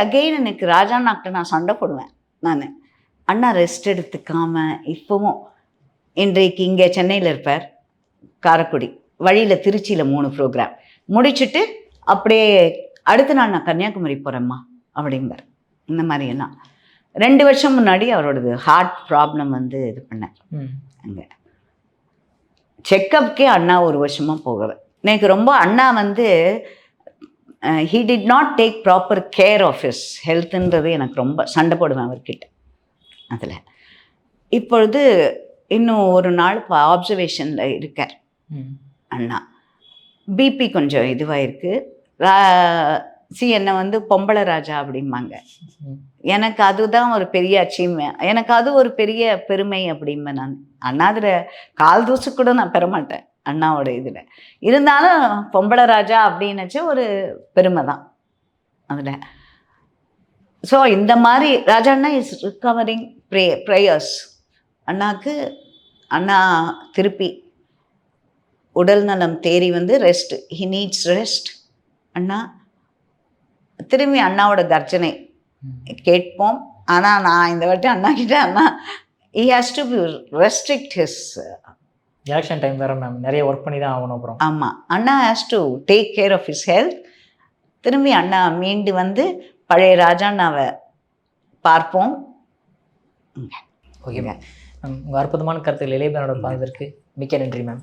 அகெயின் எனக்கு ராஜாண்ணாக்கிட்ட நான் சண்டை போடுவேன். அண்ணா ரெஸ்ட் எடுத்துக்காம இப்போவும் இன்றைக்கு இங்கே சென்னையில் இருப்பார், காரைக்குடி வழியில் திருச்சியில் 3 ப்ரோக்ராம் முடிச்சுட்டு அப்படியே அடுத்த நாள் நான் கன்னியாகுமரி போகிறேம்மா அப்படிம்பார். இந்த மாதிரியெல்லாம் 2 வருஷம் முன்னாடி அவரோடது ஹார்ட் ப்ராப்ளம் வந்து இது பண்ணார். அங்கே செக்கப்கே அண்ணா 1 வருஷமாக போகலை. எனக்கு ரொம்ப அண்ணா வந்து he did not take proper care of his ஹெல்த்துன்றது எனக்கு ரொம்ப சண்டை போடுவேன் அவர்கிட்ட. அதில் இப்பொழுது இன்னும் ஒரு நாள் ஆப்சர்வேஷனில் இருக்கார் அண்ணா. பிபி கொஞ்சம் இதுவாயிருக்கு. என்னை வந்து பொம்பளை ராஜா அப்படிம்பாங்க. எனக்கு அதுதான் ஒரு பெரிய அச்சீவ்மெண்ட், எனக்கு அது ஒரு பெரிய பெருமை அப்படிம்பேன் நான். அண்ணா அதில் கால் தூசு கூட நான் பெற மாட்டேன் அண்ணாவோட இதில். இருந்தாலும் பொம்பளை ராஜா அப்படின்னுச்சு ஒரு பெருமை தான் அதில். ஸோ இந்த மாதிரி ராஜாண்ணா இஸ் ரிகவரிங் ப்ரேயர்ஸ். அண்ணாக்கு அண்ணா திருப்பி உடல் நலம் தேறி வந்து ரெஸ்ட், ஹி நீட்ஸ் ரெஸ்ட். அண்ணா திரும்பி அண்ணாவோட கர்ஜனை கேட்போம். ஆனால் நான் இந்த வாட்டி அண்ணா கிட்ட அண்ணா he has to restrict his election time வேறு மேம், நிறைய ஒர்க் பண்ணி தான் ஆகணும். அப்புறம் ஆமாம், அண்ணா has to take care of his health. திரும்பி அண்ணா மீண்டு வந்து பழைய ராஜாண்ணாவை பார்ப்போம். ஓகே மேம், உங்கள் அற்புதமான கருத்துக்கள் இளையபேரோட பார்த்ததற்கு மிக்க நன்றி மேம்.